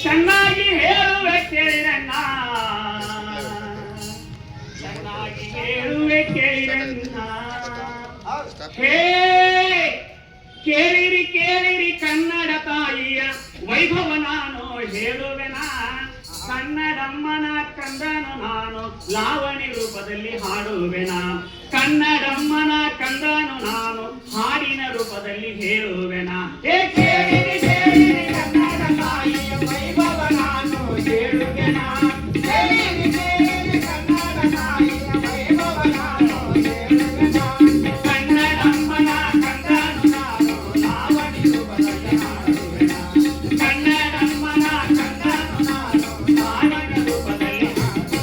ಚೆನ್ನಾಗಿ ಹೇಳುವೆ ಕೇಳಿರಣ್ಣ, ಚೆನ್ನಾಗಿ ಹೇಳುವೆ ಕೇಳಿರಣ್ಣ. ಹೇ ಕೇಳಿರಿ ಕೇಳಿರಿ ಕನ್ನಡ ತಾಯಿಯ ವೈಭವ ನಾನು ಹೇಳುವೆನ. ಕನ್ನಡಮ್ಮನ ಕಂದನು ನಾನು ಲಾವಣಿ ರೂಪದಲ್ಲಿ ಹಾಡುವೆನ. ಕನ್ನಡಮ್ಮನ ಕಂದನು ನಾನು ಹಾಡಿನ ರೂಪದಲ್ಲಿ ಹೇಳುವೆನ. ಹೇ ಕೇಳಿರಿ ಕೇಳಿರಿ ಕನ್ನಡ ತಾಯಿಯ ವೈಭವ ನಾನು ಹೇಳುವೆನ. ಕೇಳಿರಿ ಕೇಳಿರಿ ಕನ್ನಡ ತಾಯಿಯ ವೈಭವ ನಾನು ಹೇಳುವೆನ. ಕನ್ನಡಮ್ಮನ ಕಂದನು ನಾನು ಲಾವಣಿ ರೂಪದಲ್ಲಿ ಹಾಡುವೆನ. ಕನ್ನಡಮ್ಮನ ಕಂದನು ನಾನು ಹಾಡಿನ ರೂಪದಲ್ಲಿ ಹಾಡುವೆನ.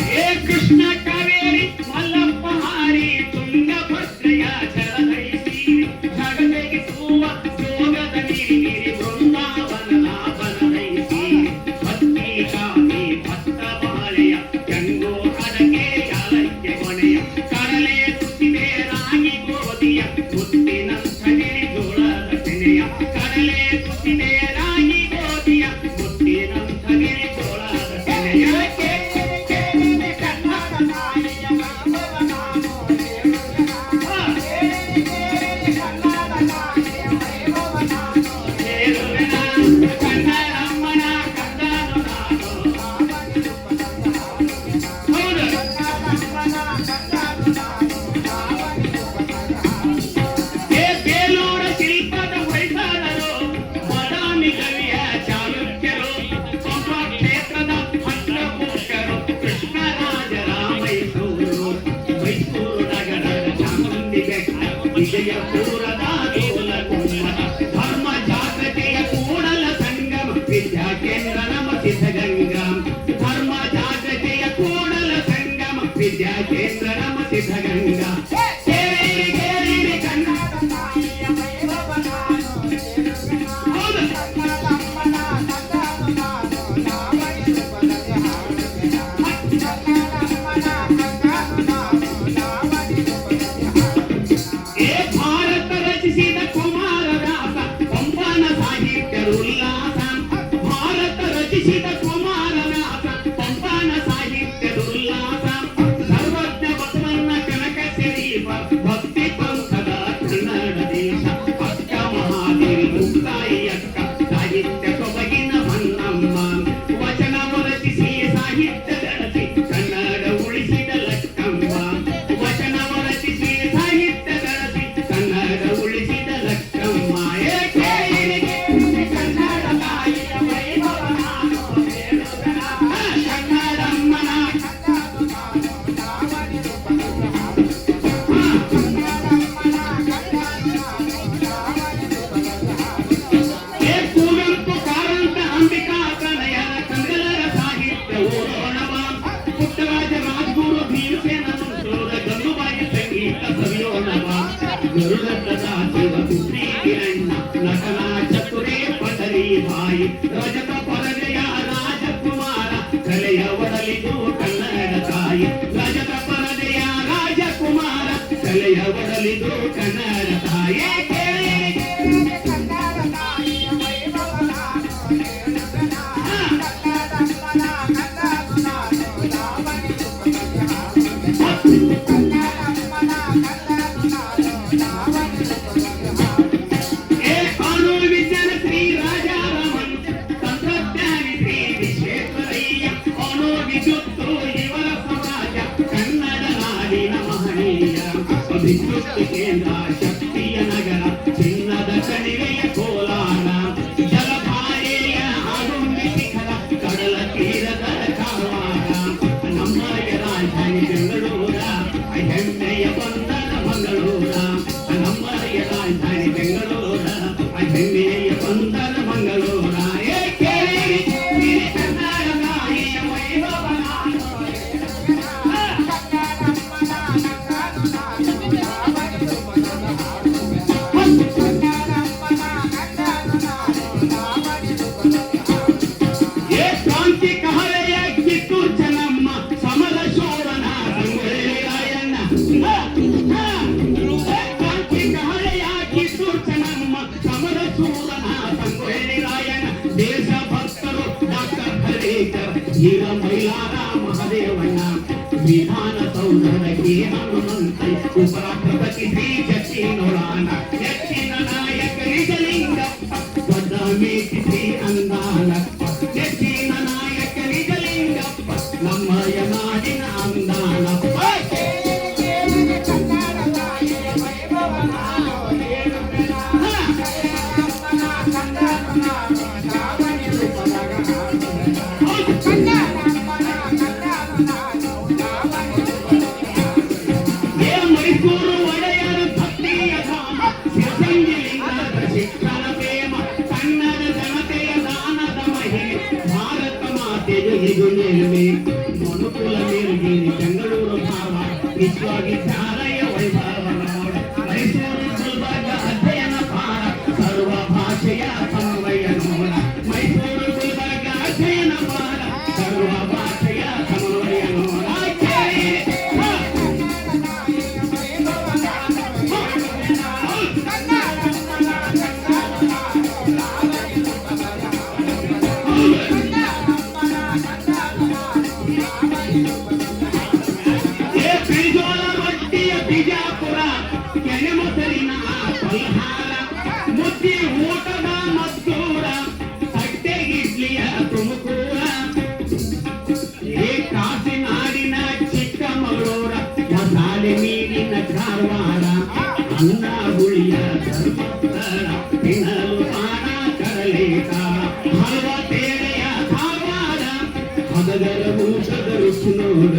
ಹೇ ಕೃಷ್ಣ ಕಾವೇರಿ ಮಲ್ಲಪ್ಪ ಹಾರಿ ತುಂಗಭದ್ರೆಯ ಜಲಧರಿಸಿ ಜಗದಗಿಸುವ ಸೋಗದ ನೀರಿ ಬೃಂದಾವನದ ಬನದೈಸಿ ಭಕ್ತಿ ಕಾಮಿ ಭಕ್ತ ಬಾಳೆಯ ಗಂಗೋ ಅಡಕೆ ಯಾಲಕ್ಕೆ ಕೊನೆಯ ಕಡಲೆ ಕುಸಿದೆ ರಾಗಿ ಗೋಧಿಯ ಮುತ್ತಿನಂಥ ಗಿರಿಜೋಳದ ತೆನೆಯ. ಕಡಲೆ ಕುಸಿದೆ ರಾಗಿ ಗೋಧಿಯ ಮುತ್ತಿನಂಥ ಗಿರಿಜೋಳದ ತೆನೆಯ. ವಿಜಯಪುರದ ಧರ್ಮ ಜಾಗೃತಿಯ ಕೂಡಲ ಸಂಗಮ ವಿದ್ಯಾ ಕೇಂದ್ರ ನಮ ಸಿದ್ಧಗಂಗಾ. ಧರ್ಮ ಜಾಗೃತಿಯ ಕೂಡಲ ಸಂಗಮ ವಿದ್ಯಾ ಕೇಂದ್ರ ನಮ ಸಿದ್ಧಗಂಗಾ. ಕೇಳಿರಿ ಕೇಳಿರಿ ಕನ್ನಡ ತಾಯಿಯ ವೈಭವ ನಾನು ಹೇಳುವೆನ. ಕನ್ನಡಮ್ಮನ ಕಂದನು ನಾನು ಲಾವಣಿ ರೂಪದಲ್ಲಿ ಹಾಡುವೆನ. ಕನ್ನಡಮ್ಮನ ಕಂದನು ನಾನು ಲಾವಣಿ ರೂಪದಲ್ಲಿ ಹಾಡುವೆನ. ಭಾರತ ರಚಿಸಿದ ಕುಮಾರವ್ಯಾಸ ಪಂಪನ ಸಾಹಿತ್ಯ ಉಲ್ಲಾಸ. ಭಾರತ ರಚಿಸಿದ ಕುಮಾರವ್ಯಾಸ ಪಂಪನ ಸಾಹಿತ್ಯ ಉಲ್ಲಾಸ. ಸರ್ವಜ್ಞ ಬಸವಣ್ಣ ಕನಕ ಶರೀಫ ಭಕ್ತಿ ಪಂಥದ ಕನ್ನಡ ದೇಶ. ಅಕ್ಕ ಮಹಾದೇವಿ ಮುಕ್ತಾಯಿ ಅಕ್ಕ ಸಾಹಿತ್ಯ ಸೊಬಗಿನ ಹೊನ್ನಮ್ಮ. ವಚನ ರಚಿಸಿ ಸಾಹಿತ್ಯ ಬೆಳೆಸಿ ಕನ್ನಡ ಉಳಿಸಿದ ಲಕ್ಕಮ್ಮ. ವಚನ ರಚಿಸಿ ಸಾಹಿತ್ಯ ಬೆಳೆಸಿ ಕನ್ನಡ ಉಳಿಸಿದ ಲಕ್ಕಮ್ಮ. ಕೇಳಿರಿ ಕೇಳಿರಿ ಕನ್ನಡ ತಾಯಿಯ ವೈಭವ ನಾನು ಹೇಳುವೆನ. ಕನ್ನಡಮ್ಮನ ಕಂದನು ನಾನು ಲಾವಣಿ ರೂಪದಲ್ಲಿ ಹಾಡುವೆನ. ಕನ್ನಡಮ್ಮನ ಕಂದನು ನಾನು ಲಾವಣಿ ರೂಪದಲ್ಲಿ ಹಾಡುವೆನ. ಕುವೆಂಪು ಕಾರಂತ ಅಂಬಿಕಾ ಪ್ರಣಯನ ಕನ್ನಡರ ಸಾಹಿತ್ಯ ಓರೋಣವ. ಪುಟ್ಟರಾಜ ರಾಜಗುರು ಭೀಮಸೇನ ಸಂಸೋದ ಗಂಗುಬಾಯಿ ಸಂಗೀತ ಸವಿಯೋಣವ. ಗರುಡದ ಶಿವಪುತ್ರಿ ಕಿರಣ್ಣ ನಟನ ಚತುರೇ ಪಟರಿ ಬಾಯಿ. ರಜತ ಪರದೆಯ ರಾಜಕುಮಾರ ಕಲೆಯ ಒಡಲಿದು ಕನ್ನಡ ತಾಯಿ. ರಜತ ಪರದೆಯ ರಾಜಕುಮಾರ ಕಲೆಯ ಒಡಲಿದು ಕನ್ನಡ ತಾಯಿ. ಕೇಳಿರಿ ಕೇಳಿರಿ ಕನ್ನಡ ತಾಯಿಯ ವೈಭವ ನಾನು ಹೇಳುವೆನ. ಕನ್ನಡಮ್ಮನ ಕಂದನು ನಾನು ಲಾವಣಿ ರೂಪದಲ್ಲಿ ಹಾಡುವೆನ. ಕನ್ನಡಮ್ಮನ ಕಂದನು ನಾನು ಲಾವಣಿ ರೂಪದಲ್ಲಿ ಹಾಡುವೆನ. ಹೇ ಕಾನೂನು ವಿಜ್ಞಾನ ಶ್ರೀ ರಾಜಾರಾಮನ್ ತಂತ್ರಜ್ಞಾನಿ ಶ್ರೀ ವಿಶ್ವೇಶ್ವರಯ್ಯ. ಅಣು ವಿದ್ಯುತ್ತು ಇವರ ಸಮಾಜ ಕನ್ನಡ ನಾಡಿನ ಮಹನೀಯ. ವಿದ್ಯುತ್ ಕೇಂದ್ರ ಶಕ್ತಿಯ ನಗರ ಚಿನ್ನದ ಕಣಿವೆಯ ಕೋಲಾರ. ಜಲಧಾರೆಯ ಆಗುಂಬೆ ಶಿಖರ ಕಡಲ ತೀರದ ಕಾರವಾರ. ನಮ್ಮಯ ರಾಜಧಾನಿ ಬೆಂಗಳೂರ ಹೆಮ್ಮೆಯ ಬಂಧನ ಮಂಗಳೂರ. ನಮ್ಮಯ ರಾಜಧಾನಿ ಬೆಂಗಳೂರ ಹೆಮ್ಮೆಯ ಬಂಧನ ಮಂಗಳೂರ. ಕೇಳಿರಿ ಕೇಳಿರಿ ಕನ್ನಡ ತಾಯಿಯ ವೈಭವ ನಾನು ಹೇಳುವೆನ. ಕನ್ನಡಮ್ಮನ ಕಂದನು ನಾನು ಲಾವಣಿ ರೂಪದಲ್ಲಿ ಹಾಡುವೆನ. ಸಿದ್ದೇಶ್ವರ ಧೀರ ಮೈಲಾರ ಮಹದೇವಣ್ಣ ವಿಧಾನಸೌಧಕ್ಕೆ ಹನುಮಂತೈ ಉಪರಾಷ್ಟ್ರಪತಿ ಶ್ರೀ ಶಕ್ತಿ ನೋಡಾನ ನೆಚ್ಚಿನ ನಾಯಕ ನಿಜಲಿಂಗಪ್ಪ ದೊಡ್ಡ ಮೇಟಿ ಶ್ರೀ ಅಂದಾನಪ್ಪ ನೆಚ್ಚಿನ ನಾಯಕ ನಿಜಲಿಂಗಪ್ಪ ನಮ್ಮಯ ನಾಡಿನ ಅಂದಾನಪ್ಪ ಮೈಸೂರು ಒಡೆಯರ ಭಕ್ತಿಯ ಧಾಮ ಶಿವಸಂಗಿಲಿಂಗದ ಶಿಕ್ಷಣ ಪ್ರೇಮ ಕನ್ನಡ ಜನತೆಯ ದಾನದ ಮಹಿಮೆ ಭಾರತ ಮಾತೆಯ ಇದು ನೆಲುವೆ ಮನುಕುಲ ನೀರುಗಿರಿ ಬೆಂಗಳೂರು ಧಾರವಾಡ ವಿಶ್ವವಿದ್ಯಾಲಯ ವೈಭವ ನೋಡ ಮೈಸೂರು ಗುಲ್ಬರ್ಗ ಅಧ್ಯಯನ ಪಾಠ ಸರ್ವ ಭಾಷೆಯ ಸಮನ್ವಯ ನೋಡ ಮೈಸೂರು ಗುಲ್ಬರ್ಗ ಅಧ್ಯಯನ ಪಾಠ ಸರ್ವ ಭಾಷೆಯ ಸಮನ್ವಯ ನೋಡ ಬಿಜಾಪುರ ಕೆನೆಮೊಸರಿನ ಪಲ್ಹಾರ ಮುದ್ದಿ ಊಟದ ಮದ್ದೂರ ತಟ್ಟೆಗಿಡ್ಲಿಯ ತುಮಕೂರ ಕಾಸಿನಾಡಿನ ಚಿಕ್ಕಮಗಳೂರ ಮಸಾಲೆ ನೀರಿನ ಕಾರವಾರ ಅನ್ನ ಹುಳಿಯ ಧರ್ಮಸ್ಥಳ ತಿನ್ನಲು ಪಾನ ಕಡಲೇಕ ಹಲವ ತೇಳೆಯ ಧಾರವಾಡ ಹದಗರ ಊಟದ ರುಚಿ ನೋಡ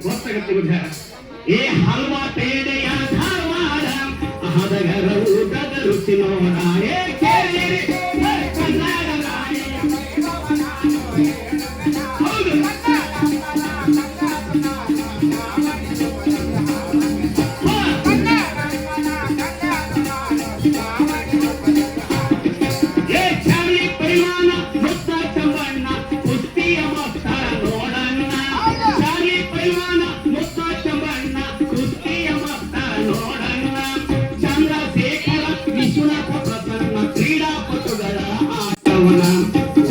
ಗೊತ್ತಾಗುತ್ತೆ ಬಿಡ ಏ ಹಲ್ವಾ ಪೇಡೆಯ ಧಾರವಾಡ ಹದಗರ ಊಟದ ರುಚಿ ನೋಡ ಏ ಕೇಳಿರಿ ಕನ್ನಡ ಹೌದು ಏ ಚಾಲಿ ಪರಿಮಾಣ ಮುತ್ತ ಚಂಬಣ್ಣ ಕುಸ್ತಿಯ ಮಕ್ಕಳ ನೋಡಣ್ಣ ಚಾಲಿ ಪರಿಮಾಣ ಮುತ್ತ ಚಂಬಣ್ಣ ಕುಸ್ತಿಯ ಮಕ್ಕಳ ನೋಡಣ್ಣ ಚಂದ್ರಶೇಖರ ವಿಶ್ವನಾಥ ಪ್ರಸನ್ನ ಕ್ರೀಡಾಪಟುಗಳ ಆಟವನ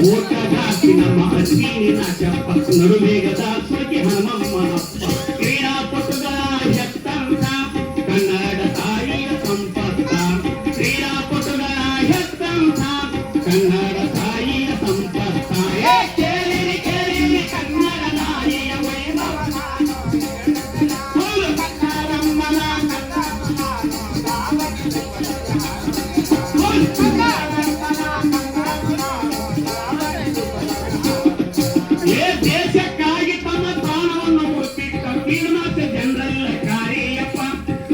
ಓಟಗಾಸಿ ನಮ್ಮ ಅಶ್ವಿನಿನ ಚಪ್ಪ ನಡುವೇಗದ ಸುಖಿ ಹನುಮಮ್ಮನಪ್ಪ ಕ್ರೀಡಾಪಟುಗಳ ಹೆತ್ತಂತ ಕನ್ನಡ ತಾಯಿಯ ಸಂಪತ್ತ ಕ್ರೀಡಾಪಟುಗಳ ಹೆತ್ತಂತ ಕನ್ನಡ ತಾಯಿಯ ಸಂಪತ್ತ ಕೇಳಿರಿ ಕೇಳಿರಿ ಕನ್ನಡ ನಾಯಿಯ ವೈಭವನ ಕನ್ನಡಮ್ಮನ ಏ ದೇಶಕ್ಕಾಗಿ ತಮ್ಮ ಪ್ರಾಣವನ್ನು ಮುಟ್ಟಿಟ್ಟ ಕೀರ್ನಾಥ ಜನರಲ್ ಕಾರ್ಯಪ್ಪ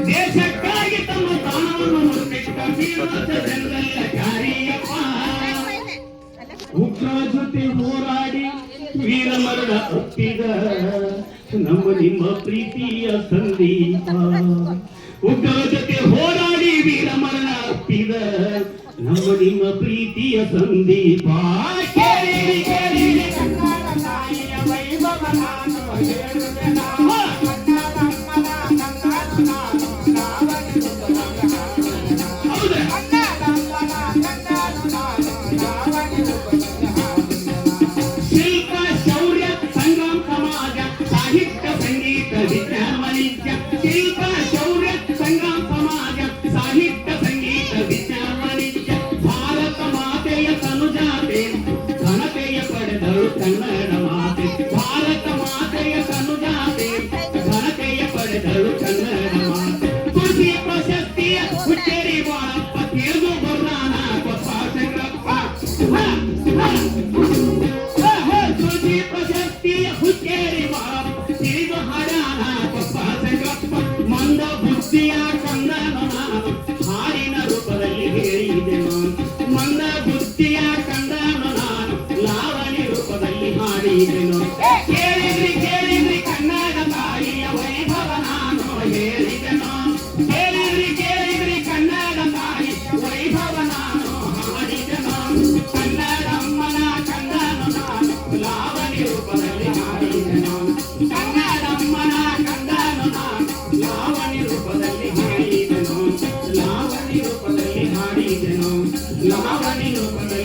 ದೇಶಕ್ಕಾಗಿ ತಮ್ಮ ಪ್ರಾಣವನ್ನು ಮುಟ್ಟಿಟ್ಟ ಕೀರ್ನಾಥ ಜನರಲ್ ಕಾರ್ಯಪ್ಪ ಉಗ್ರ ಜೊತೆ ಹೋರಾಡಿ ವೀರಮರಣ ಒಪ್ಪಿದ ನಮ್ಮ ನಿಮ್ಮ ಪ್ರೀತಿಯ ಸಂದೀಪ ಉಗ್ರ ಜೊತೆ ಹೋರಾಡಿ ವೀರಮರಣ ಒಪ್ಪಿದ ನಮ್ಮ ನಿಮ್ಮ ಪ್ರೀತಿಯ ಸಂದೀಪ ಕೇಳಿರಿ ಕೇಳಿರಿ ಕನ್ನಡ ತಾಯಿಯ ವೈಭವನ ಶಿಲ್ಪ ಶೌರ್ಯ ಸಂಗ್ರಾಮ ಸಮಾಜ ಸಾಹಿತ್ಯ ಸಂಗೀತ ವಿಜ್ಞಾನ ವಾಣಿಜ್ಯ ಶಿಲ್ಪ ಶೌರ್ಯ ಸಂಗ್ರಾಮ ಸಮಾಜ ಸಾಹಿತ್ಯ ಸಂಗೀತ ವಿಜ್ಞಾನ ವಾಣಿಜ್ಯ ಭಾರತ ಮಾತೆಯ ತನುಜಾತೆ ಘನತೆಯ लावणी लोकलय